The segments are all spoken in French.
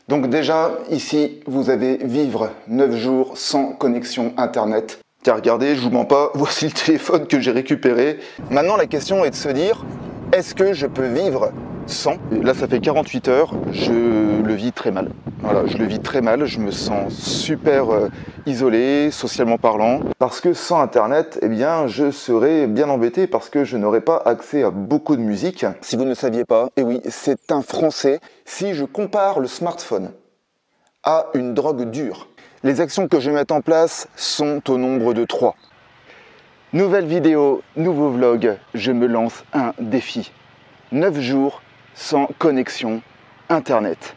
Donc déjà, ici, vous avez vivre 9 jours sans connexion Internet. Tiens, regardez, je vous mens pas, voici le téléphone que j'ai récupéré. Maintenant, la question est de se dire, est-ce que je peux vivre sans? Là, ça fait 48 heures, je le vis très mal. Voilà, je le vis très mal, je me sens super isolé, socialement parlant. Parce que sans Internet, eh bien, je serais bien embêté parce que je n'aurais pas accès à beaucoup de musique. Si vous ne le saviez pas, eh oui, c'est un Français. Si je compare le smartphone à une drogue dure, les actions que je vais mettre en place sont au nombre de 3. Nouvelle vidéo, nouveau vlog, je me lance un défi. 9 jours sans connexion Internet.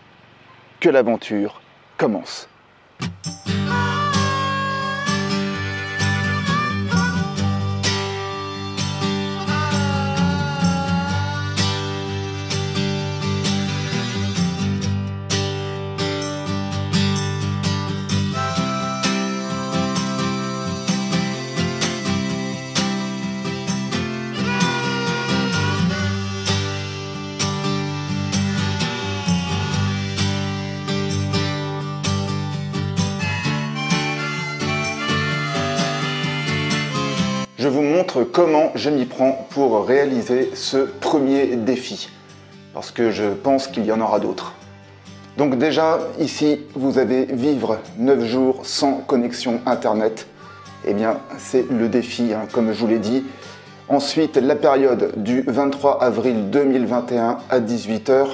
Que l'aventure commence. Je vous montre comment je m'y prends pour réaliser ce premier défi, parce que je pense qu'il y en aura d'autres. Donc déjà, ici, vous avez vivre 9 jours sans connexion Internet. Eh bien, c'est le défi, comme je vous l'ai dit. Ensuite, la période du 23 avril 2021 à 18 h,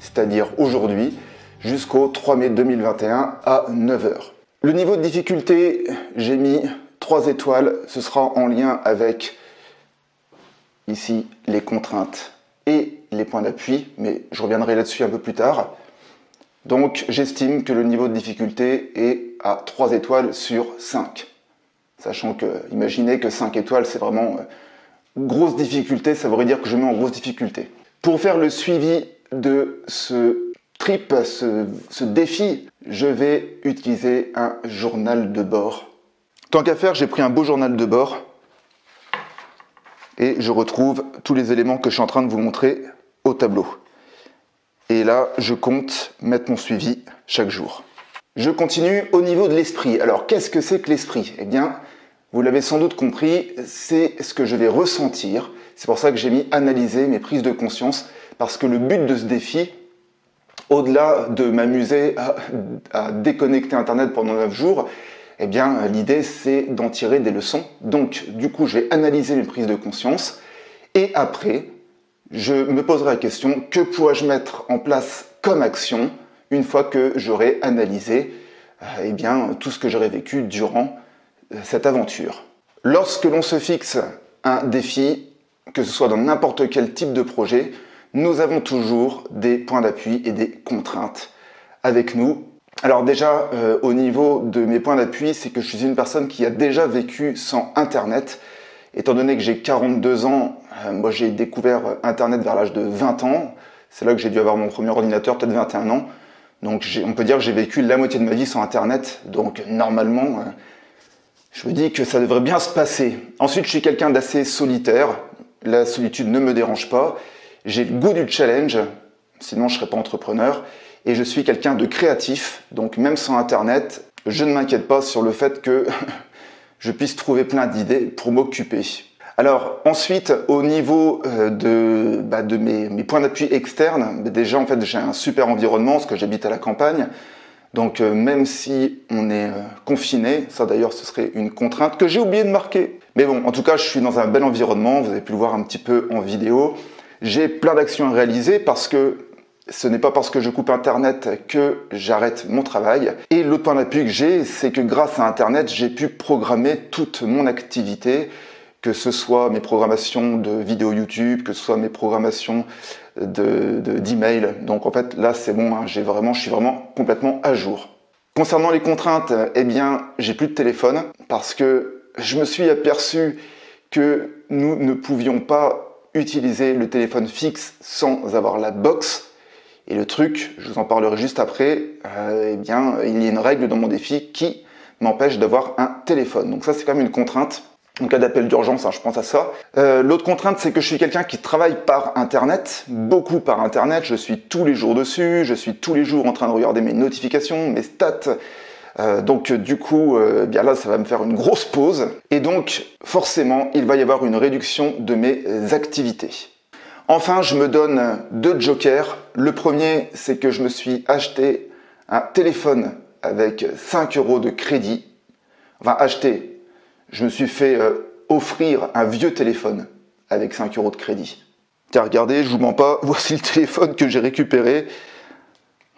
c'est-à-dire aujourd'hui, jusqu'au 3 mai 2021 à 9 h. Le niveau de difficulté, j'ai mis 3 étoiles, ce sera en lien avec ici les contraintes et les points d'appui, mais je reviendrai là-dessus un peu plus tard. Donc j'estime que le niveau de difficulté est à 3 étoiles sur 5. Sachant que, imaginez que 5 étoiles c'est vraiment grosse difficulté, ça voudrait dire que je mets en grosse difficulté. Pour faire le suivi de ce trip, ce défi, je vais utiliser un journal de bord. Tant qu'à faire, j'ai pris un beau journal de bord et je retrouve tous les éléments que je suis en train de vous montrer au tableau. Et là, je compte mettre mon suivi chaque jour. Je continue au niveau de l'esprit. Alors, qu'est-ce que c'est que l'esprit? Eh bien, vous l'avez sans doute compris, c'est ce que je vais ressentir. C'est pour ça que j'ai mis analyser mes prises de conscience, parce que le but de ce défi, au-delà de m'amuser à déconnecter Internet pendant 9 jours, eh bien, l'idée, c'est d'en tirer des leçons. Donc, du coup, je vais analyser mes prises de conscience. Et après, je me poserai la question, que pourrais-je mettre en place comme action une fois que j'aurai analysé eh bien, tout ce que j'aurais vécu durant cette aventure. Lorsque l'on se fixe un défi, que ce soit dans n'importe quel type de projet, nous avons toujours des points d'appui et des contraintes avec nous. Alors déjà, au niveau de mes points d'appui, c'est que je suis une personne qui a déjà vécu sans Internet. Étant donné que j'ai 42 ans, moi j'ai découvert Internet vers l'âge de 20 ans. C'est là que j'ai dû avoir mon premier ordinateur, peut-être 21 ans. Donc on peut dire que j'ai vécu la moitié de ma vie sans Internet. Donc normalement, je me dis que ça devrait bien se passer. Ensuite, je suis quelqu'un d'assez solitaire. La solitude ne me dérange pas. J'ai le goût du challenge, sinon je ne serais pas entrepreneur. Et je suis quelqu'un de créatif, donc même sans Internet, je ne m'inquiète pas sur le fait que je puisse trouver plein d'idées pour m'occuper. Alors ensuite, au niveau de mes points d'appui externes, déjà en fait j'ai un super environnement parce que j'habite à la campagne. Donc même si on est confiné, ça d'ailleurs ce serait une contrainte que j'ai oublié de marquer. Mais bon, en tout cas je suis dans un bel environnement, vous avez pu le voir un petit peu en vidéo. J'ai plein d'actions à réaliser parce que ce n'est pas parce que je coupe Internet que j'arrête mon travail. Et l'autre point d'appui que j'ai, c'est que grâce à Internet, j'ai pu programmer toute mon activité, que ce soit mes programmations de vidéos YouTube, que ce soit mes programmations d'email. Donc en fait, là c'est bon, je suis vraiment complètement à jour. Concernant les contraintes, eh bien, j'ai plus de téléphone parce que je me suis aperçu que nous ne pouvions pas utiliser le téléphone fixe sans avoir la box. Et le truc, je vous en parlerai juste après, eh bien, il y a une règle dans mon défi qui m'empêche d'avoir un téléphone. Donc ça, c'est quand même une contrainte. En cas d'appel d'urgence, hein, je pense à ça. L'autre contrainte, c'est que je suis quelqu'un qui travaille par Internet, beaucoup par Internet. Je suis tous les jours dessus, je suis tous les jours en train de regarder mes notifications, mes stats. Donc du coup, bien là, ça va me faire une grosse pause. Et donc, forcément, il va y avoir une réduction de mes activités. Enfin, je me donne 2 jokers. Le premier, c'est que je me suis acheté un téléphone avec 5 € de crédit. Enfin, acheté. Je me suis fait offrir un vieux téléphone avec 5 € de crédit. Tiens, regardez, je vous mens pas, voici le téléphone que j'ai récupéré.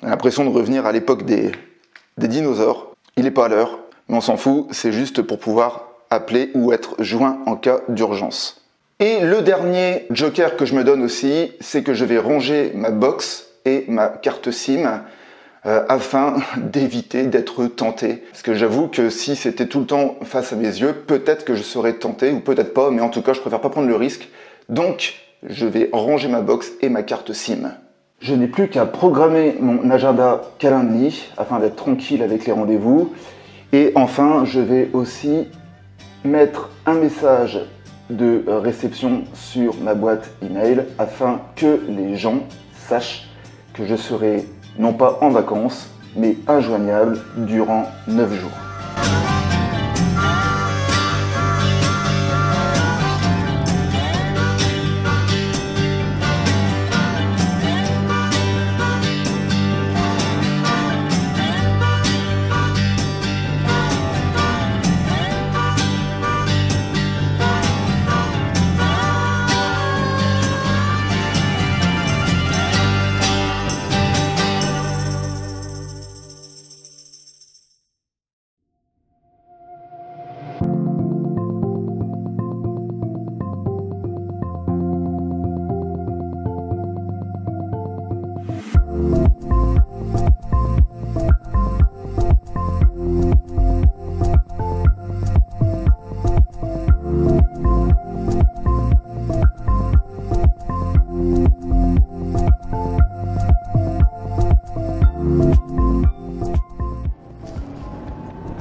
J'ai l'impression de revenir à l'époque des dinosaures. Il n'est pas à l'heure, mais on s'en fout, c'est juste pour pouvoir appeler ou être joint en cas d'urgence. Et le dernier joker que je me donne aussi, c'est que je vais ranger ma box et ma carte SIM afin d'éviter d'être tenté. Parce que j'avoue que si c'était tout le temps face à mes yeux, peut-être que je serais tenté, ou peut-être pas, mais en tout cas, je préfère pas prendre le risque. Donc, je vais ranger ma box et ma carte SIM. Je n'ai plus qu'à programmer mon agenda Calendly afin d'être tranquille avec les rendez-vous. Et enfin, je vais aussi mettre un message de réception sur ma boîte email afin que les gens sachent que je serai non pas en vacances, mais injoignable durant 9 jours.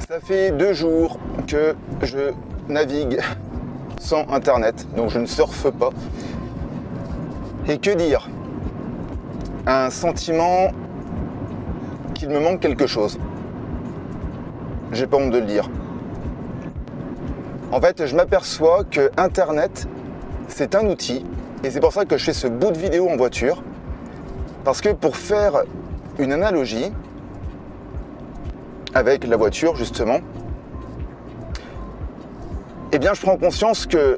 Ça fait 2 jours que je navigue sans internet, donc je ne surfe pas. Et que dire? Un sentiment qu'il me manque quelque chose. J'ai pas honte de le dire. En fait, je m'aperçois que internet, c'est un outil, et c'est pour ça que je fais ce bout de vidéo en voiture. Parce que pour faire une analogie avec la voiture justement, eh bien je prends conscience que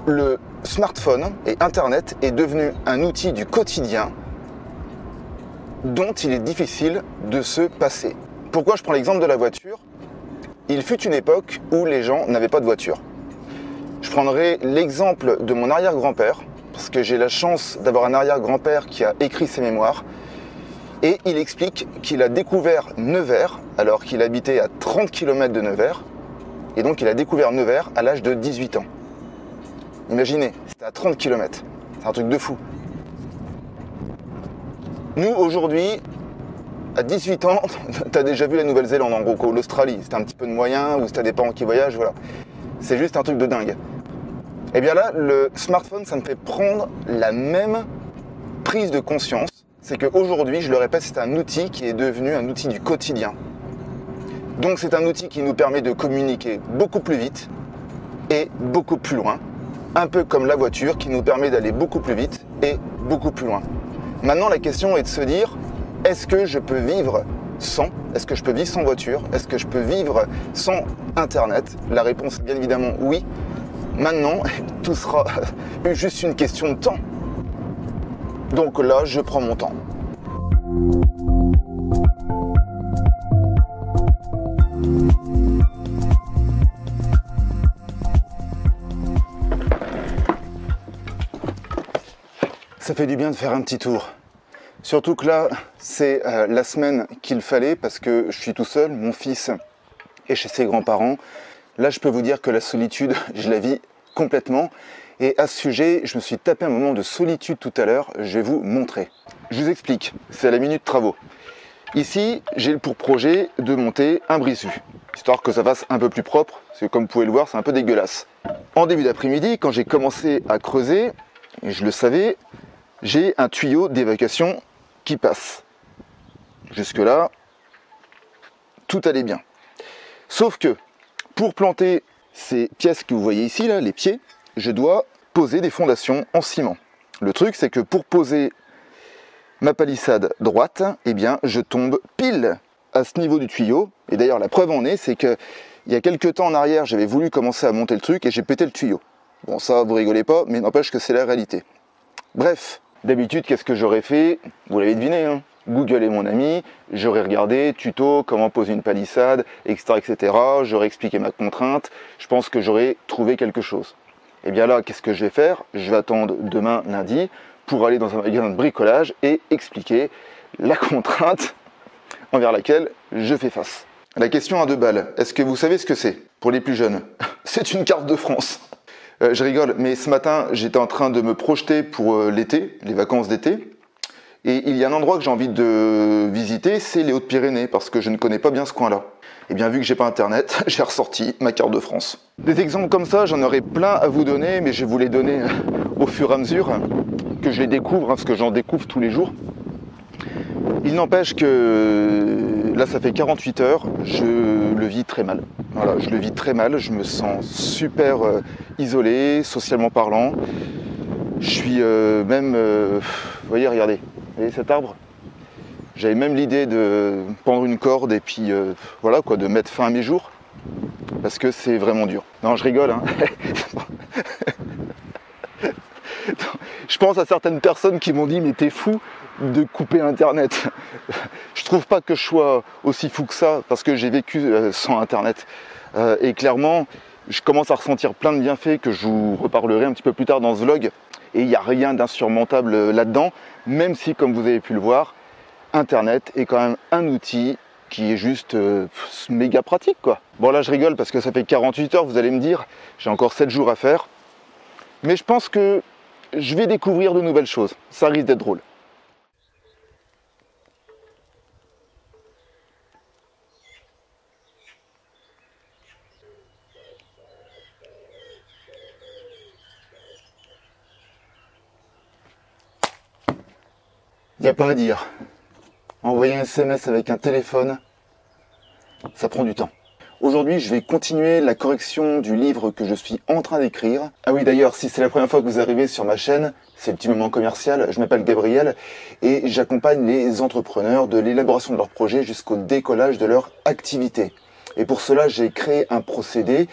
le smartphone et internet est devenu un outil du quotidien dont il est difficile de se passer. Pourquoi je prends l'exemple de la voiture? Il fut une époque où les gens n'avaient pas de voiture. Je prendrai l'exemple de mon arrière-grand-père, parce que j'ai la chance d'avoir un arrière-grand-père qui a écrit ses mémoires. Et il explique qu'il a découvert Nevers, alors qu'il habitait à 30 km de Nevers. Et donc il a découvert Nevers à l'âge de 18 ans. Imaginez, c'était à 30 km. C'est un truc de fou. Nous, aujourd'hui, à 18 ans, t'as déjà vu la Nouvelle-Zélande, en gros, l'Australie. C'était un petit peu de moyen, ou si t'as des parents qui voyagent, voilà. C'est juste un truc de dingue. Et bien là, le smartphone, ça me fait prendre la même prise de conscience. C'est qu'aujourd'hui, je le répète, c'est un outil qui est devenu un outil du quotidien. Donc c'est un outil qui nous permet de communiquer beaucoup plus vite et beaucoup plus loin. Un peu comme la voiture qui nous permet d'aller beaucoup plus vite et beaucoup plus loin. Maintenant, la question est de se dire, est-ce que je peux vivre sans? Est-ce que je peux vivre sans voiture? Est-ce que je peux vivre sans Internet? La réponse est bien évidemment oui. Maintenant, tout sera juste une question de temps. Donc là, je prends mon temps. Ça fait du bien de faire un petit tour. Surtout que là, c'est la semaine qu'il fallait parce que je suis tout seul, mon fils est chez ses grands-parents. Là, je peux vous dire que la solitude, je la vis complètement. Et à ce sujet, je me suis tapé un moment de solitude tout à l'heure, je vais vous montrer. Je vous explique, c'est à la minute travaux. Ici, j'ai pour projet de monter un brise-vue, histoire que ça fasse un peu plus propre, parce que comme vous pouvez le voir, c'est un peu dégueulasse. En début d'après-midi, quand j'ai commencé à creuser, et je le savais, j'ai un tuyau d'évacuation qui passe. Jusque-là, tout allait bien. Sauf que, pour planter ces pièces que vous voyez ici, là, les pieds, je dois poser des fondations en ciment. Le truc, c'est que pour poser ma palissade droite, eh bien, je tombe pile à ce niveau du tuyau. Et d'ailleurs, la preuve en est, c'est que il y a quelques temps en arrière, j'avais voulu commencer à monter le truc et j'ai pété le tuyau. Bon, ça, vous rigolez pas, mais n'empêche que c'est la réalité. Bref, d'habitude, qu'est-ce que j'aurais fait? Vous l'avez deviné, hein, Google est mon ami, j'aurais regardé tuto, comment poser une palissade, etc., etc. J'aurais expliqué ma contrainte, je pense que j'aurais trouvé quelque chose. Et bien là, qu'est-ce que je vais faire? Je vais attendre demain, lundi, pour aller dans un magasin de bricolage et expliquer la contrainte envers laquelle je fais face. La question à 2 balles, est-ce que vous savez ce que c'est? Pour les plus jeunes, c'est une carte de France. Je rigole, mais ce matin, j'étais en train de me projeter pour l'été, les vacances d'été. Et il y a un endroit que j'ai envie de visiter, c'est les Hautes-Pyrénées, parce que je ne connais pas bien ce coin-là. Et bien vu que j'ai pas internet, j'ai ressorti ma carte de France. Des exemples comme ça, j'en aurais plein à vous donner, mais je vais vous les donner au fur et à mesure que je les découvre, parce que j'en découvre tous les jours. Il n'empêche que là, ça fait 48 heures, je le vis très mal. Voilà, je le vis très mal, je me sens super isolé, socialement parlant. Je suis même, vous voyez, regardez, vous voyez cet arbre? J'avais même l'idée de pendre une corde et puis voilà quoi, de mettre fin à mes jours, parce que c'est vraiment dur. Non, je rigole, hein. Je pense à certaines personnes qui m'ont dit mais t'es fou de couper internet. Je trouve pas que je sois aussi fou que ça, parce que j'ai vécu sans internet. Et clairement, je commence à ressentir plein de bienfaits que je vous reparlerai un petit peu plus tard dans ce vlog. Et il n'y a rien d'insurmontable là-dedans, même si, comme vous avez pu le voir, internet est quand même un outil qui est juste méga pratique, quoi. Bon là je rigole parce que ça fait 48 heures, vous allez me dire, j'ai encore 7 jours à faire. Mais je pense que je vais découvrir de nouvelles choses, ça risque d'être drôle. Il n'y a pas à dire. Envoyer un SMS avec un téléphone, ça prend du temps. Aujourd'hui, je vais continuer la correction du livre que je suis en train d'écrire. Ah oui, d'ailleurs, si c'est la première fois que vous arrivez sur ma chaîne, c'est le petit moment commercial, je m'appelle Gabriel et j'accompagne les entrepreneurs de l'élaboration de leur projet jusqu'au décollage de leur activité. Et pour cela, j'ai créé un procédé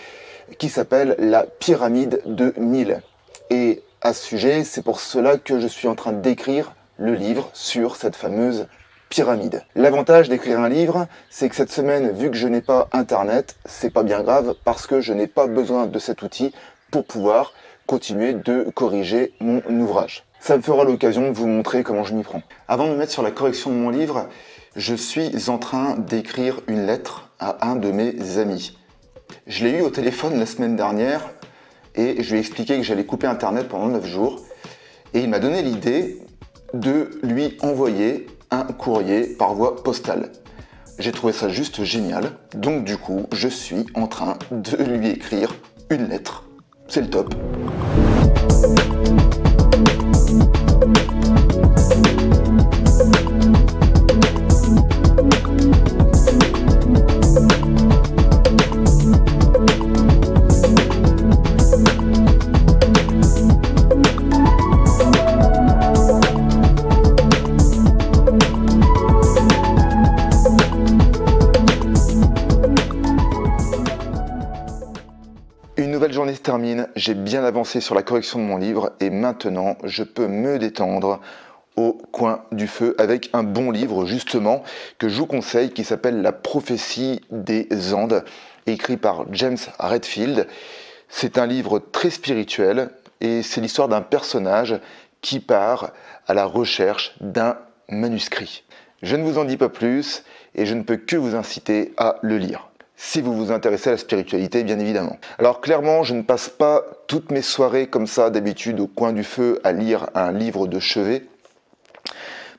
qui s'appelle la pyramide de 1000. Et à ce sujet, c'est pour cela que je suis en train d'écrire le livre sur cette fameuse pyramide. L'avantage d'écrire un livre, c'est que cette semaine, vu que je n'ai pas internet, c'est pas bien grave parce que je n'ai pas besoin de cet outil pour pouvoir continuer de corriger mon ouvrage. Ça me fera l'occasion de vous montrer comment je m'y prends. Avant de me mettre sur la correction de mon livre, je suis en train d'écrire une lettre à un de mes amis. Je l'ai eu au téléphone la semaine dernière et je lui ai expliqué que j'allais couper internet pendant 9 jours et il m'a donné l'idée de lui envoyer un courrier par voie postale. J'ai trouvé ça juste génial, donc du coup, je suis en train de lui écrire une lettre. C'est le top. Une nouvelle journée se termine, j'ai bien avancé sur la correction de mon livre et maintenant je peux me détendre au coin du feu avec un bon livre justement que je vous conseille qui s'appelle La prophétie des Andes, écrit par James Redfield. C'est un livre très spirituel et c'est l'histoire d'un personnage qui part à la recherche d'un manuscrit. Je ne vous en dis pas plus et je ne peux que vous inciter à le lire. Si vous vous intéressez à la spiritualité, bien évidemment. Alors clairement, je ne passe pas toutes mes soirées comme ça, d'habitude, au coin du feu, à lire un livre de chevet.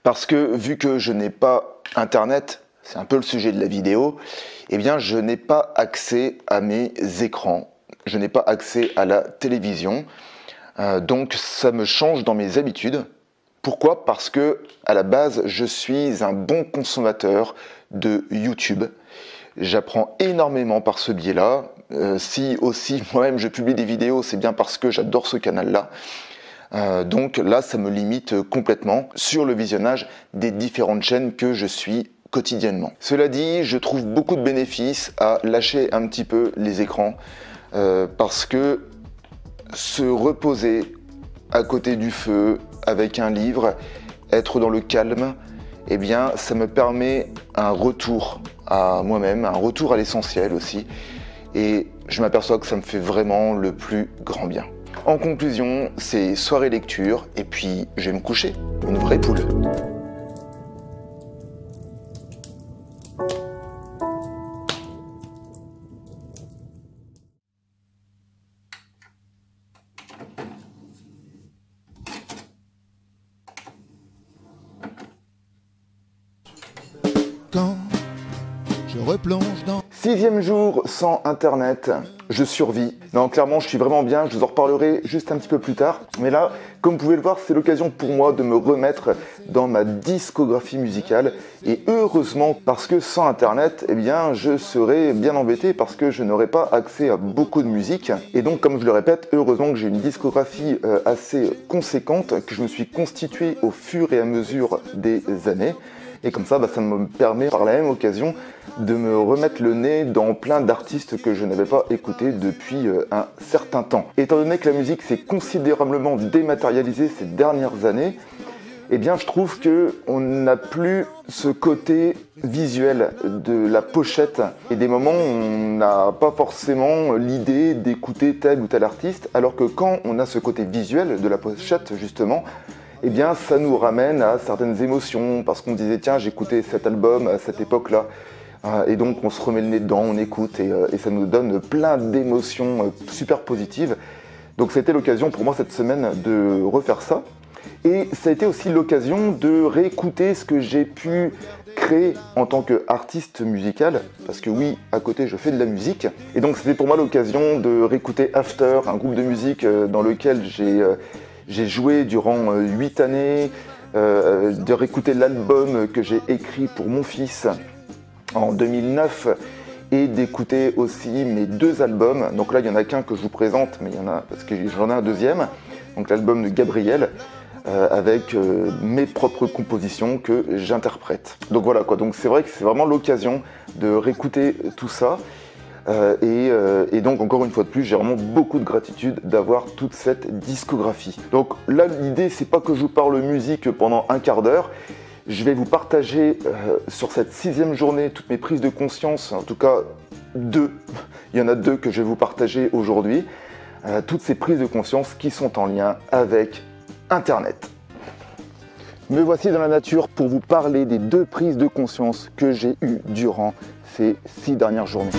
Parce que vu que je n'ai pas Internet, c'est un peu le sujet de la vidéo, eh bien je n'ai pas accès à mes écrans, je n'ai pas accès à la télévision, donc ça me change dans mes habitudes. Pourquoi? Parce que à la base, je suis un bon consommateur de YouTube. J'apprends énormément par ce biais-là. Si aussi moi-même je publie des vidéos, c'est bien parce que j'adore ce canal-là. Donc là, ça me limite complètement sur le visionnage des différentes chaînes que je suis quotidiennement. Cela dit, je trouve beaucoup de bénéfices à lâcher un petit peu les écrans parce que se reposer à côté du feu avec un livre, être dans le calme, eh bien ça me permet un retour à moi-même, un retour à l'essentiel aussi, et je m'aperçois que ça me fait vraiment le plus grand bien. En conclusion, c'est soirée lecture et puis je vais me coucher, une vraie poule. Quand je replonge dans... 6e jour sans internet, je survis. Non, clairement, je suis vraiment bien, je vous en reparlerai juste un petit peu plus tard. Mais là, comme vous pouvez le voir, c'est l'occasion pour moi de me remettre dans ma discographie musicale. Et heureusement, parce que sans internet, eh bien, je serais bien embêté parce que je n'aurais pas accès à beaucoup de musique. Et donc, comme je le répète, heureusement que j'ai une discographie assez conséquente que je me suis constituée au fur et à mesure des années. Et comme ça, ça me permet par la même occasion de me remettre le nez dans plein d'artistes que je n'avais pas écoutés depuis un certain temps. Étant donné que la musique s'est considérablement dématérialisée ces dernières années, eh bien je trouve qu'on n'a plus ce côté visuel de la pochette et des moments où on n'a pas forcément l'idée d'écouter tel ou tel artiste, alors que quand on a ce côté visuel de la pochette justement, eh bien ça nous ramène à certaines émotions, parce qu'on disait tiens j'écoutais cet album à cette époque-là, et donc on se remet le nez dedans, on écoute, et ça nous donne plein d'émotions super positives. Donc c'était l'occasion pour moi cette semaine de refaire ça, et ça a été aussi l'occasion de réécouter ce que j'ai pu créer en tant qu'artiste musical, parce que oui, à côté je fais de la musique, et donc c'était pour moi l'occasion de réécouter After, un groupe de musique dans lequel j'ai joué durant 8 années, de réécouter l'album que j'ai écrit pour mon fils en 2009 et d'écouter aussi mes 2 albums. Donc là, il n'y en a qu'un que je vous présente, mais il y en a parce que j'en ai un deuxième. Donc l'album de Gabriel avec mes propres compositions que j'interprète. Donc voilà quoi. Donc c'est vrai que c'est vraiment l'occasion de réécouter tout ça. Et donc encore une fois de plus, j'ai vraiment beaucoup de gratitude d'avoir toute cette discographie. Donc là l'idée c'est pas que je vous parle musique pendant un quart d'heure, je vais vous partager sur cette 6e journée toutes mes prises de conscience, en tout cas 2, il y en a 2 que je vais vous partager aujourd'hui, toutes ces prises de conscience qui sont en lien avec Internet. Me voici dans la nature pour vous parler des 2 prises de conscience que j'ai eues durant ces 6 dernières journées.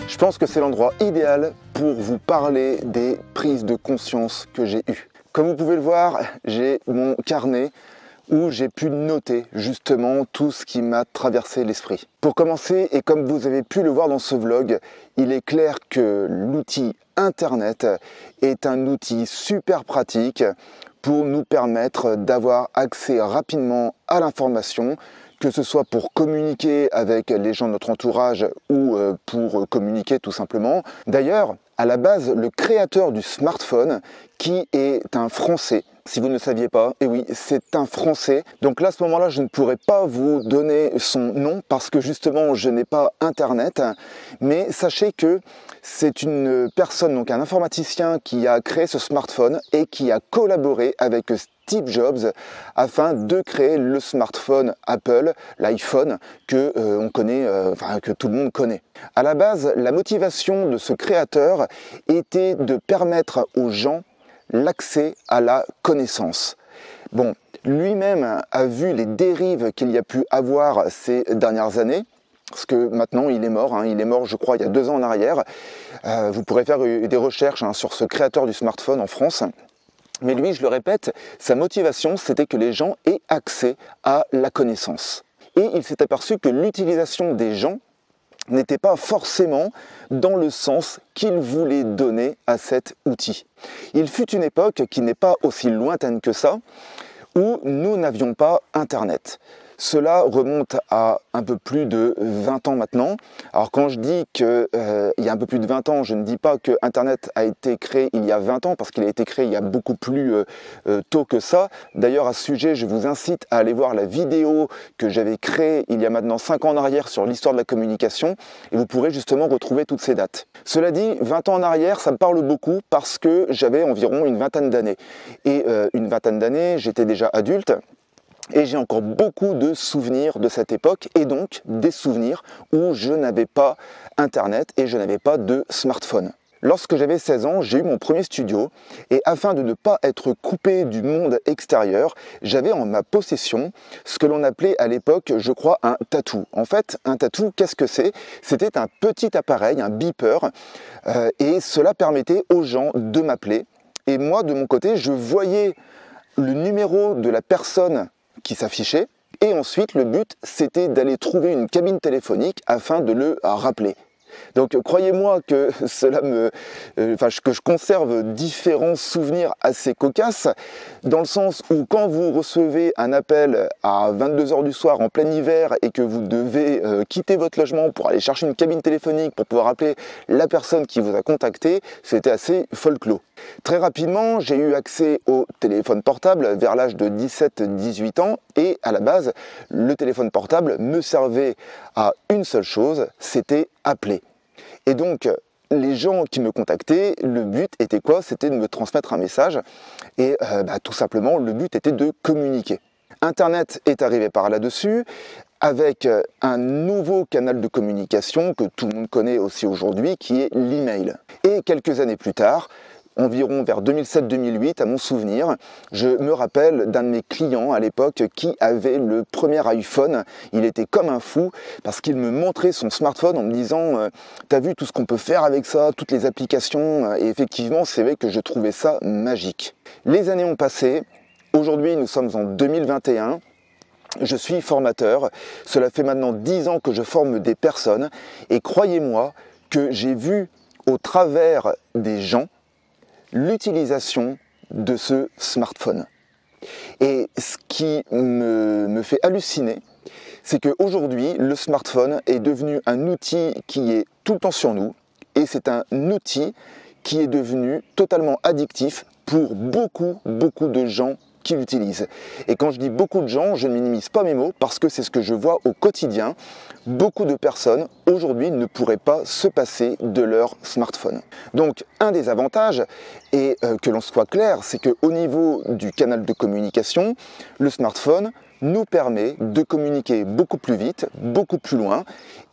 Je pense que c'est l'endroit idéal pour vous parler des prises de conscience que j'ai eues. Comme vous pouvez le voir, j'ai mon carnet où j'ai pu noter justement tout ce qui m'a traversé l'esprit. Pour commencer, et comme vous avez pu le voir dans ce vlog, il est clair que l'outil Internet est un outil super pratique pour nous permettre d'avoir accès rapidement à l'information, que ce soit pour communiquer avec les gens de notre entourage ou pour communiquer tout simplement. D'ailleurs, à la base, le créateur du smartphone, qui est un Français, si vous ne le saviez pas, et oui, c'est un Français. Donc là, à ce moment-là, je ne pourrais pas vous donner son nom parce que justement, je n'ai pas Internet. Mais sachez que c'est une personne, donc un informaticien qui a créé ce smartphone et qui a collaboré avec Steve Jobs afin de créer le smartphone Apple, l'iPhone, que on connaît, que tout le monde connaît. À la base, la motivation de ce créateur était de permettre aux gens l'accès à la connaissance. Bon, lui-même a vu les dérives qu'il y a pu avoir ces dernières années, parce que maintenant il est mort, il est mort je crois il y a 2 ans en arrière. Vous pourrez faire des recherches sur ce créateur du smartphone en France. Mais lui, je le répète, sa motivation c'était que les gens aient accès à la connaissance. Et il s'est aperçu que l'utilisation des gens n'était pas forcément dans le sens qu'il voulait donner à cet outil. Il fut une époque qui n'est pas aussi lointaine que ça, où nous n'avions pas Internet. Cela remonte à un peu plus de 20 ans maintenant. Alors quand je dis qu'il y a un peu plus de 20 ans, je ne dis pas que Internet a été créé il y a 20 ans, parce qu'il a été créé il y a beaucoup plus tôt que ça. D'ailleurs à ce sujet, je vous incite à aller voir la vidéo que j'avais créée il y a maintenant 5 ans en arrière sur l'histoire de la communication, et vous pourrez justement retrouver toutes ces dates. Cela dit, 20 ans en arrière, ça me parle beaucoup parce que j'avais environ une vingtaine d'années. Et une vingtaine d'années, j'étais déjà adulte. Et j'ai encore beaucoup de souvenirs de cette époque, et donc des souvenirs où je n'avais pas Internet et je n'avais pas de smartphone. Lorsque j'avais 16 ans, j'ai eu mon premier studio, et afin de ne pas être coupé du monde extérieur, j'avais en ma possession ce que l'on appelait à l'époque, je crois, un tatou. En fait, un tatou, qu'est-ce que c'est? C'était un petit appareil, un beeper, et cela permettait aux gens de m'appeler. Et moi, de mon côté, je voyais le numéro de la personne qui s'affichait, et ensuite le but c'était d'aller trouver une cabine téléphonique afin de le rappeler. Donc croyez-moi que que je conserve différents souvenirs assez cocasses, dans le sens où quand vous recevez un appel à 22 h du soir en plein hiver et que vous devez quitter votre logement pour aller chercher une cabine téléphonique pour pouvoir appeler la personne qui vous a contacté, c'était assez folklore. Très rapidement, j'ai eu accès au téléphone portable vers l'âge de 17-18 ans, et à la base, le téléphone portable me servait à une seule chose, c'était appeler. Et donc, les gens qui me contactaient, le but était quoi? C'était de me transmettre un message, et tout simplement, le but était de communiquer. Internet est arrivé par là-dessus, avec un nouveau canal de communication que tout le monde connaît aussi aujourd'hui, qui est l'email. Et quelques années plus tard, environ vers 2007-2008, à mon souvenir, je me rappelle d'un de mes clients à l'époque qui avait le premier iPhone. Il était comme un fou parce qu'il me montrait son smartphone en me disant « T'as vu tout ce qu'on peut faire avec ça, toutes les applications ?» Et effectivement, c'est vrai que je trouvais ça magique. Les années ont passé. Aujourd'hui, nous sommes en 2021. Je suis formateur. Cela fait maintenant 10 ans que je forme des personnes. Et croyez-moi que j'ai vu au travers des gens l'utilisation de ce smartphone. Et ce qui me fait halluciner, c'est qu'aujourd'hui, le smartphone est devenu un outil qui est tout le temps sur nous, et c'est un outil qui est devenu totalement addictif pour beaucoup de gens qui l'utilisent. Et quand je dis beaucoup de gens, je ne minimise pas mes mots parce que c'est ce que je vois au quotidien. Beaucoup de personnes aujourd'hui ne pourraient pas se passer de leur smartphone. Donc un des avantages, et que l'on soit clair, c'est qu'au niveau du canal de communication, le smartphone nous permet de communiquer beaucoup plus vite, beaucoup plus loin,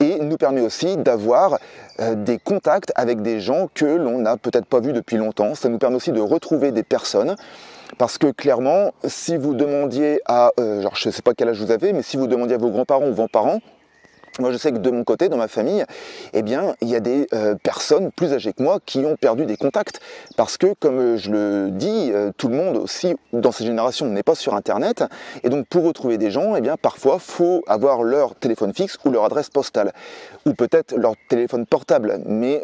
et nous permet aussi d'avoir des contacts avec des gens que l'on n'a peut-être pas vus depuis longtemps. Ça nous permet aussi de retrouver des personnes. Parce que clairement, si vous demandiez à, je ne sais pas quel âge vous avez, mais si vous demandiez à vos grands-parents ou vos parents, moi je sais que de mon côté, dans ma famille, eh bien, il y a des personnes plus âgées que moi qui ont perdu des contacts. Parce que, comme je le dis, tout le monde aussi, dans ces générations, n'est pas sur Internet. Et donc, pour retrouver des gens, eh bien, parfois, il faut avoir leur téléphone fixe ou leur adresse postale. Ou peut-être leur téléphone portable. Mais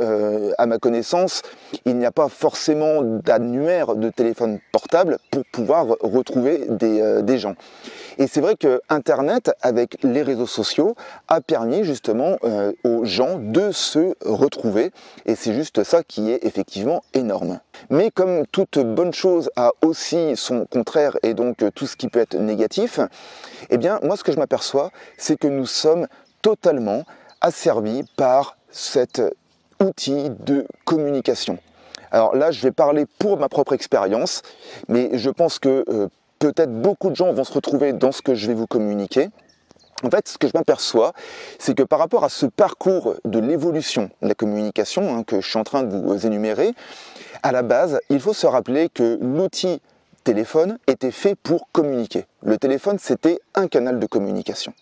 à ma connaissance, il n'y a pas forcément d'annuaire de téléphone portable pour pouvoir retrouver des gens. Et c'est vrai que Internet, avec les réseaux sociaux, a permis justement aux gens de se retrouver. Et c'est juste ça qui est effectivement énorme. Mais comme toute bonne chose a aussi son contraire et donc tout ce qui peut être négatif, eh bien moi ce que je m'aperçois, c'est que nous sommes totalement asservis par cet outil de communication. Alors là, je vais parler pour ma propre expérience, mais je pense que peut-être beaucoup de gens vont se retrouver dans ce que je vais vous communiquer. En fait, ce que je m'aperçois, c'est que par rapport à ce parcours de l'évolution de la communication que je suis en train de vous énumérer, à la base, il faut se rappeler que l'outil téléphone était fait pour communiquer. Le téléphone, c'était un canal de communication.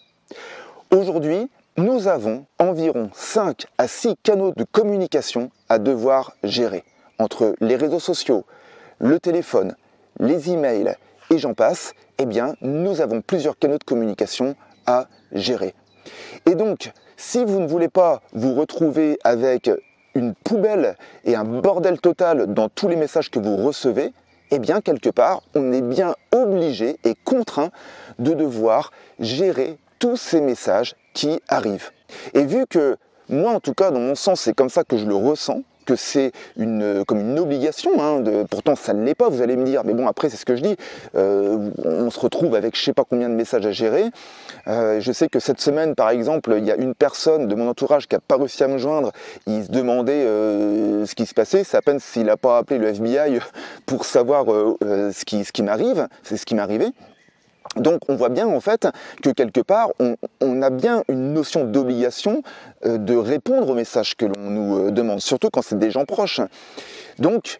Aujourd'hui, nous avons environ 5 à 6 canaux de communication à devoir gérer. Entre les réseaux sociaux, le téléphone, les emails et j'en passe, eh bien, nous avons plusieurs canaux de communication à gérer. Et donc, si vous ne voulez pas vous retrouver avec une poubelle et un bordel total dans tous les messages que vous recevez, eh bien, quelque part, on est bien obligé et contraint de devoir gérer tous ces messages qui arrivent. Et vu que, moi en tout cas, dans mon sens, c'est comme ça que je le ressens, que c'est comme une obligation, pourtant ça ne l'est pas, vous allez me dire, mais bon après c'est ce que je dis, on se retrouve avec je ne sais pas combien de messages à gérer. Je sais que cette semaine par exemple, il y a une personne de mon entourage qui n'a pas réussi à me joindre, il se demandait ce qui se passait, c'est à peine s'il n'a pas appelé le FBI pour savoir ce qui m'arrive, c'est ce qui m'est arrivé. Donc on voit bien en fait que quelque part on a bien une notion d'obligation de répondre aux messages que l'on nous demande, surtout quand c'est des gens proches. Donc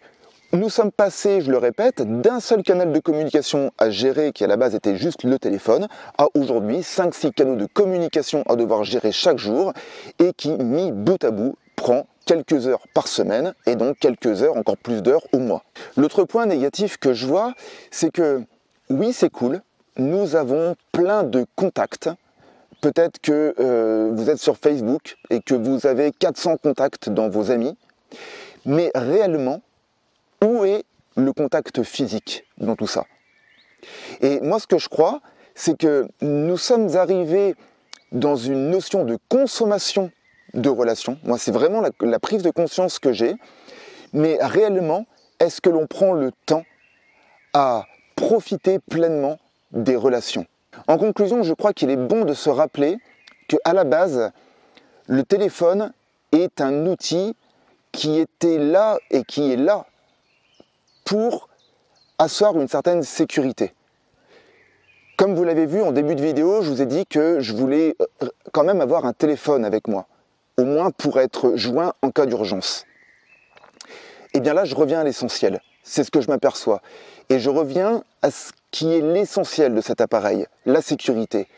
nous sommes passés, je le répète, d'un seul canal de communication à gérer qui à la base était juste le téléphone, à aujourd'hui 5-6 canaux de communication à devoir gérer chaque jour et qui, mis bout à bout, prend quelques heures par semaine et donc quelques heures, encore plus d'heures au mois. L'autre point négatif que je vois, c'est que oui c'est cool, nous avons plein de contacts. Peut-être que vous êtes sur Facebook et que vous avez 400 contacts dans vos amis. Mais réellement, où est le contact physique dans tout ça? Et moi, ce que je crois, c'est que nous sommes arrivés dans une notion de consommation de relations. Moi, c'est vraiment la prise de conscience que j'ai. Mais réellement, est-ce que l'on prend le temps à profiter pleinement des relations? En conclusion, je crois qu'il est bon de se rappeler qu'à la base, le téléphone est un outil qui était là et qui est là pour asseoir une certaine sécurité. Comme vous l'avez vu en début de vidéo, je vous ai dit que je voulais quand même avoir un téléphone avec moi, au moins pour être joint en cas d'urgence. Et bien là, je reviens à l'essentiel. C'est ce que je m'aperçois. Et je reviens à ce qui est l'essentiel de cet appareil, la sécurité.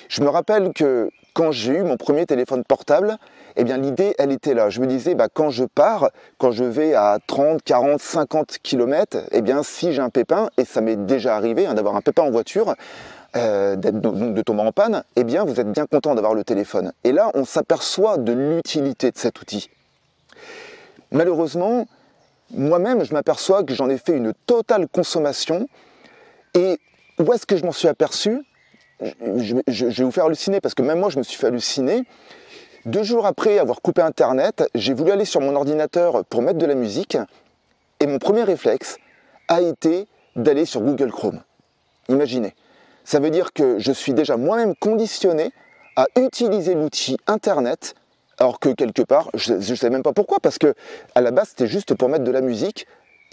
Je me rappelle que quand j'ai eu mon premier téléphone portable, eh bien l'idée, elle était là. Je me disais, quand je pars, quand je vais à 30, 40, 50 km, eh bien si j'ai un pépin, et ça m'est déjà arrivé d'avoir un pépin en voiture, de tomber en panne, eh bien vous êtes bien content d'avoir le téléphone. Et là, on s'aperçoit de l'utilité de cet outil. Malheureusement, moi-même, je m'aperçois que j'en ai fait une totale consommation. Et où est-ce que je m'en suis aperçu? Je vais vous faire halluciner, parce que même moi, je me suis fait halluciner. 2 jours après avoir coupé Internet, j'ai voulu aller sur mon ordinateur pour mettre de la musique. Et mon premier réflexe a été d'aller sur Google Chrome. Imaginez. Ça veut dire que je suis déjà moi-même conditionné à utiliser l'outil Internet, alors que quelque part, je ne sais même pas pourquoi, parce que à la base, c'était juste pour mettre de la musique.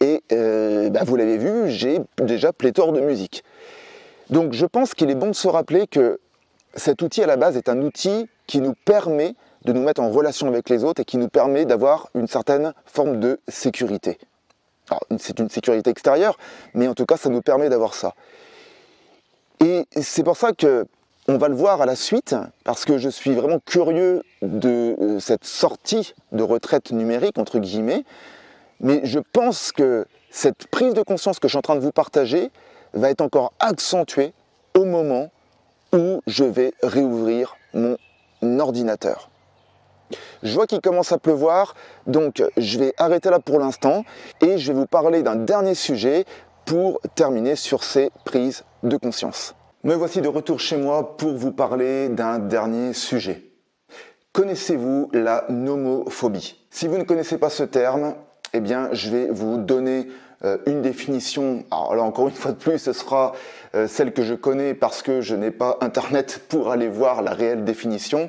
Et vous l'avez vu, j'ai déjà pléthore de musique. Donc je pense qu'il est bon de se rappeler que cet outil à la base est un outil qui nous permet de nous mettre en relation avec les autres et qui nous permet d'avoir une certaine forme de sécurité. Alors c'est une sécurité extérieure, mais en tout cas ça nous permet d'avoir ça. Et c'est pour ça que on va le voir à la suite, parce que je suis vraiment curieux de cette sortie de retraite numérique, entre guillemets, mais je pense que cette prise de conscience que je suis en train de vous partager va être encore accentuée au moment où je vais réouvrir mon ordinateur. Je vois qu'il commence à pleuvoir, donc je vais arrêter là pour l'instant et je vais vous parler d'un dernier sujet pour terminer sur ces prises de conscience. Me voici de retour chez moi pour vous parler d'un dernier sujet. Connaissez-vous la nomophobie? Si vous ne connaissez pas ce terme, eh bien, je vais vous donner une définition. Alors là, encore une fois de plus, ce sera celle que je connais parce que je n'ai pas Internet pour aller voir la réelle définition.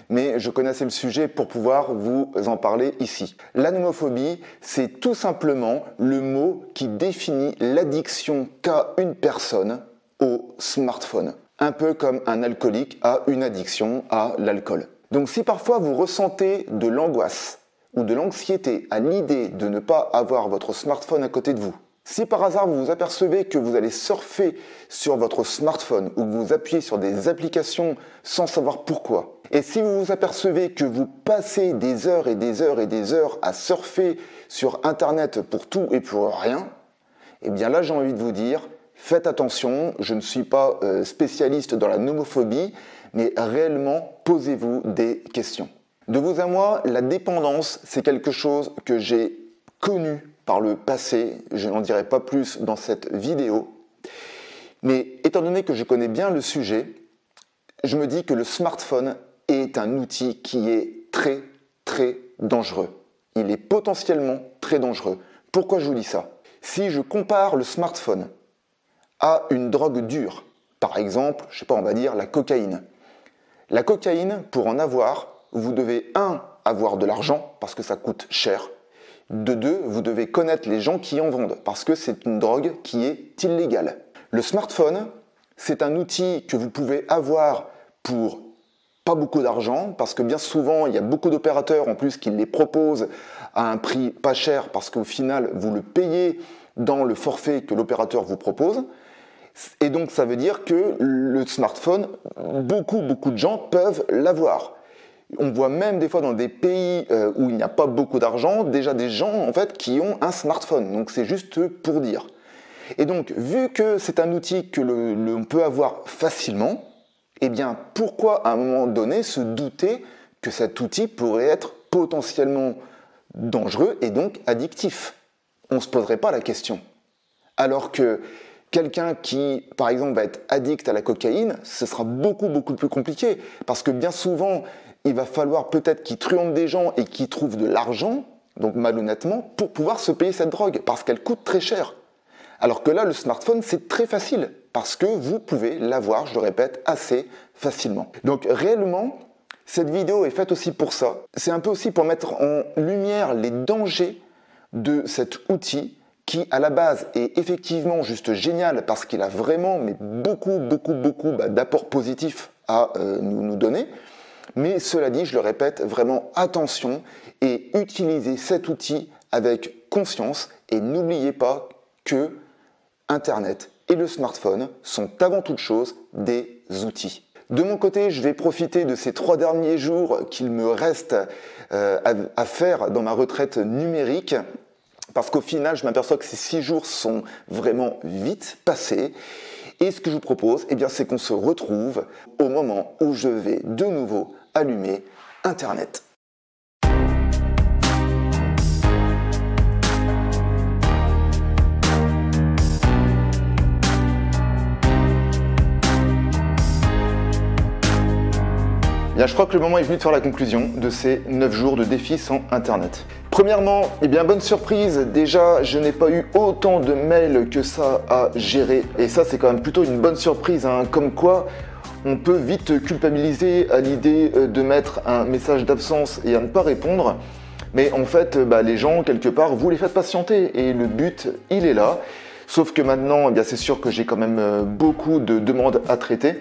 Mais je connaissais le sujet pour pouvoir vous en parler ici. La nomophobie, c'est tout simplement le mot qui définit l'addiction qu'a une personne au smartphone. Un peu comme un alcoolique a une addiction à l'alcool. Donc si parfois vous ressentez de l'angoisse ou de l'anxiété à l'idée de ne pas avoir votre smartphone à côté de vous, Si par hasard vous vous apercevez que vous allez surfer sur votre smartphone ou que vous appuyez sur des applications sans savoir pourquoi, et si vous vous apercevez que vous passez des heures et des heures et des heures à surfer sur Internet pour tout et pour rien, eh bien là j'ai envie de vous dire, faites attention, je ne suis pas spécialiste dans la nomophobie, mais réellement posez-vous des questions. De vous à moi, la dépendance, c'est quelque chose que j'ai connu par le passé, je n'en dirai pas plus dans cette vidéo, mais étant donné que je connais bien le sujet, je me dis que le smartphone est un outil qui est très très dangereux. Il est potentiellement très dangereux. Pourquoi je vous dis ça? Si je compare le smartphone à une drogue dure, par exemple, je sais pas, on va dire la cocaïne. La cocaïne, pour en avoir, vous devez avoir de l'argent parce que ça coûte cher. De deux, vous devez connaître les gens qui en vendent parce que c'est une drogue qui est illégale. Le smartphone, c'est un outil que vous pouvez avoir pour pas beaucoup d'argent parce que bien souvent, il y a beaucoup d'opérateurs en plus qui les proposent à un prix pas cher parce qu'au final, vous le payez dans le forfait que l'opérateur vous propose. Et donc, ça veut dire que le smartphone, beaucoup de gens peuvent l'avoir. On voit même des fois dans des pays où il n'y a pas beaucoup d'argent, déjà des gens en fait qui ont un smartphone. Donc c'est juste pour dire. Et donc vu que c'est un outil que l'on peut avoir facilement, eh bien pourquoi à un moment donné se douter que cet outil pourrait être potentiellement dangereux et donc addictif? On ne se poserait pas la question. Alors que quelqu'un qui, par exemple, va être addict à la cocaïne, ce sera beaucoup plus compliqué parce que bien souvent il va falloir peut-être qu'il truande des gens et qu'il trouve de l'argent, donc malhonnêtement, pour pouvoir se payer cette drogue, parce qu'elle coûte très cher. Alors que là, le smartphone, c'est très facile, parce que vous pouvez l'avoir, je le répète, assez facilement. Donc réellement, cette vidéo est faite aussi pour ça. C'est un peu aussi pour mettre en lumière les dangers de cet outil qui, à la base, est effectivement juste génial, parce qu'il a vraiment beaucoup d'apports positifs à nous donner. Mais cela dit, je le répète, vraiment attention et utilisez cet outil avec conscience et n'oubliez pas que Internet et le smartphone sont avant toute chose des outils. De mon côté, je vais profiter de ces 3 derniers jours qu'il me reste à faire dans ma retraite numérique parce qu'au final, je m'aperçois que ces 6 jours sont vraiment vite passés. Et ce que je vous propose, eh bien, c'est qu'on se retrouve au moment où je vais de nouveau allumer Internet. Bien, je crois que le moment est venu de faire la conclusion de ces 9 jours de défi sans Internet. Premièrement, eh bien, bonne surprise, déjà je n'ai pas eu autant de mails que ça à gérer. Et ça c'est quand même plutôt une bonne surprise, hein. Comme quoi on peut vite culpabiliser à l'idée de mettre un message d'absence et à ne pas répondre. Mais en fait, les gens, quelque part, vous les faites patienter et le but, il est là. Sauf que maintenant, eh bien, c'est sûr que j'ai quand même beaucoup de demandes à traiter.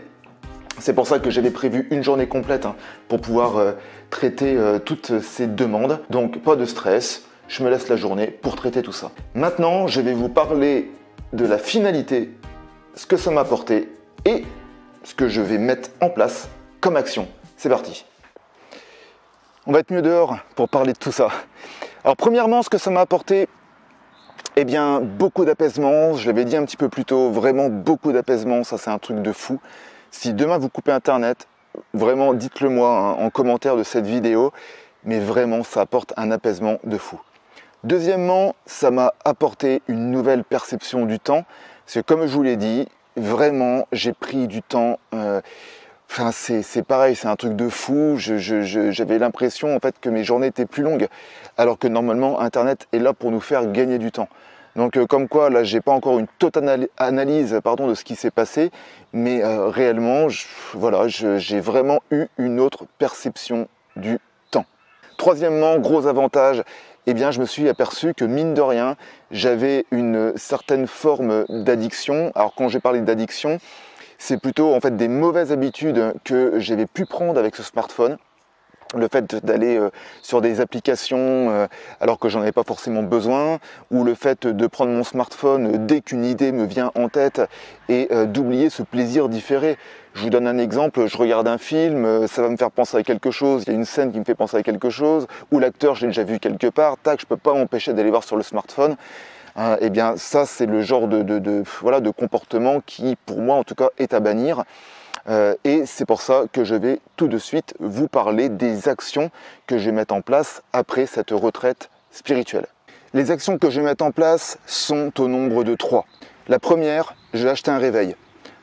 C'est pour ça que j'avais prévu une journée complète pour pouvoir traiter toutes ces demandes. Donc pas de stress, je me laisse la journée pour traiter tout ça. Maintenant, je vais vous parler de la finalité, ce que ça m'a apporté et ce que je vais mettre en place comme action. C'est parti. On va être mieux dehors pour parler de tout ça. Alors premièrement, ce que ça m'a apporté, eh bien beaucoup d'apaisement. Je l'avais dit un petit peu plus tôt, vraiment beaucoup d'apaisement, ça c'est un truc de fou. Si demain vous coupez Internet, vraiment dites-le moi en commentaire de cette vidéo, mais vraiment ça apporte un apaisement de fou. Deuxièmement, ça m'a apporté une nouvelle perception du temps, parce que comme je vous l'ai dit, vraiment j'ai pris du temps, c'est pareil, c'est un truc de fou, j'avais l'impression en fait que mes journées étaient plus longues, alors que normalement Internet est là pour nous faire gagner du temps. Donc comme quoi, là, j'ai pas encore une totale analyse de ce qui s'est passé, mais réellement, j'ai vraiment eu une autre perception du temps. Troisièmement, gros avantage, eh bien, je me suis aperçu que mine de rien, j'avais une certaine forme d'addiction. Alors quand j'ai parlé d'addiction, c'est plutôt en fait des mauvaises habitudes que j'avais pu prendre avec ce smartphone. Le fait d'aller sur des applications alors que j'en avais pas forcément besoin, ou le fait de prendre mon smartphone dès qu'une idée me vient en tête et d'oublier ce plaisir différé. Je vous donne un exemple, je regarde un film, ça va me faire penser à quelque chose, il y a une scène qui me fait penser à quelque chose, ou l'acteur je l'ai déjà vu quelque part, tac, je peux pas m'empêcher d'aller voir sur le smartphone. Eh bien ça c'est le genre voilà, de comportement qui pour moi en tout cas est à bannir. Et c'est pour ça que je vais tout de suite vous parler des actions que je vais mettre en place après cette retraite spirituelle. Les actions que je vais mettre en place sont au nombre de 3. La première, j'ai acheté un réveil.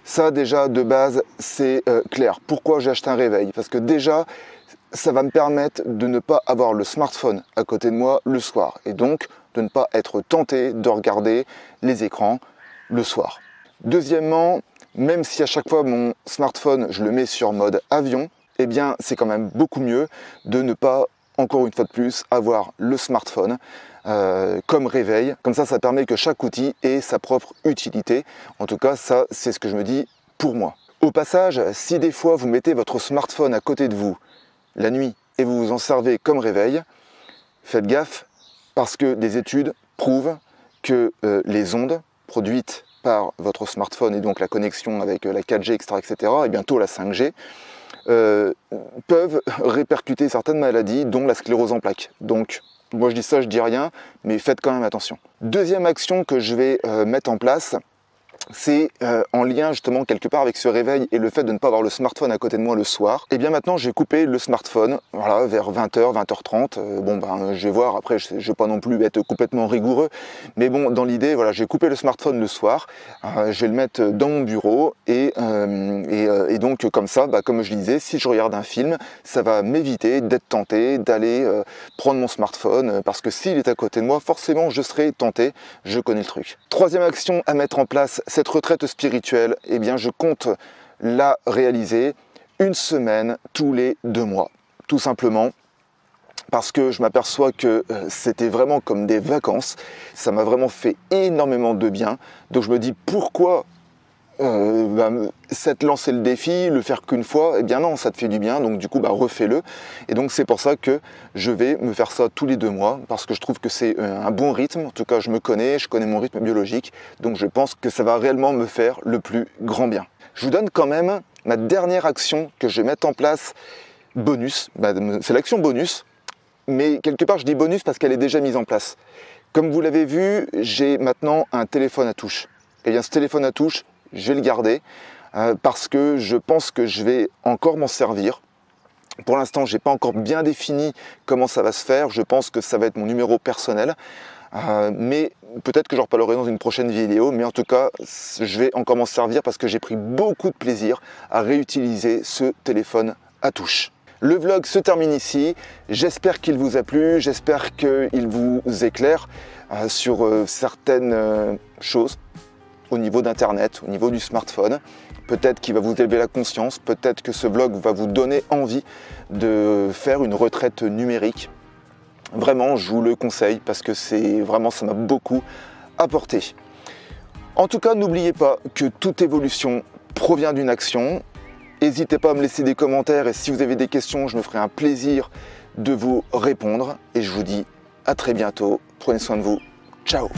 Ça déjà de base c'est clair. Pourquoi j'ai acheté un réveil? Parce que déjà ça va me permettre de ne pas avoir le smartphone à côté de moi le soir et donc de ne pas être tenté de regarder les écrans le soir. Deuxièmement, même si à chaque fois mon smartphone je le mets sur mode avion, eh bien c'est quand même beaucoup mieux de ne pas, encore une fois de plus, avoir le smartphone comme réveil. Comme ça permet que chaque outil ait sa propre utilité. En tout cas, ça c'est ce que je me dis pour moi. Au passage, si des fois vous mettez votre smartphone à côté de vous la nuit et vous vous en servez comme réveil, faites gaffe parce que des études prouvent que les ondes produites par votre smartphone et donc la connexion avec la 4G, etc., et bientôt la 5G, peuvent répercuter certaines maladies, dont la sclérose en plaques. Donc, moi je dis ça, je dis rien, mais faites quand même attention. Deuxième action que je vais mettre en place, c'est en lien justement quelque part avec ce réveil et le fait de ne pas avoir le smartphone à côté de moi le soir. Et bien maintenant j'ai coupé le smartphone, voilà, vers 20h, 20h30. Bon ben je vais voir, après je vais pas non plus être complètement rigoureux, mais bon dans l'idée voilà, j'ai coupé le smartphone le soir, je vais le mettre dans mon bureau et donc comme ça, comme je disais, si je regarde un film, ça va m'éviter d'être tenté d'aller prendre mon smartphone parce que s'il est à côté de moi, forcément je serai tenté, je connais le truc. Troisième action à mettre en place, cette retraite spirituelle, eh bien je compte la réaliser une semaine tous les 2 mois, tout simplement parce que je m'aperçois que c'était vraiment comme des vacances, ça m'a vraiment fait énormément de bien, donc je me dis pourquoi lancer le défi, le faire qu'une fois, eh bien non, ça te fait du bien, donc du coup refais-le. Et donc c'est pour ça que je vais me faire ça tous les 2 mois, parce que je trouve que c'est un bon rythme, en tout cas je connais mon rythme biologique, donc je pense que ça va réellement me faire le plus grand bien. Je vous donne quand même ma dernière action que je vais mettre en place, bonus, c'est l'action bonus, mais quelque part je dis bonus parce qu'elle est déjà mise en place. Comme vous l'avez vu, j'ai maintenant un téléphone à touche. Et bien ce téléphone à touche, je vais le garder parce que je pense que je vais encore m'en servir. Pour l'instant, je n'ai pas encore bien défini comment ça va se faire. Je pense que ça va être mon numéro personnel. Mais peut-être que j'en reparlerai dans une prochaine vidéo. Mais en tout cas, je vais encore m'en servir parce que j'ai pris beaucoup de plaisir à réutiliser ce téléphone à touche. Le vlog se termine ici. J'espère qu'il vous a plu. J'espère qu'il vous éclaire sur certaines choses au niveau d'Internet, au niveau du smartphone. Peut-être qu'il va vous élever la conscience, peut-être que ce vlog va vous donner envie de faire une retraite numérique. Vraiment, je vous le conseille parce que ça m'a beaucoup apporté. En tout cas, n'oubliez pas que toute évolution provient d'une action. N'hésitez pas à me laisser des commentaires et si vous avez des questions, je me ferai un plaisir de vous répondre. Et je vous dis à très bientôt. Prenez soin de vous. Ciao!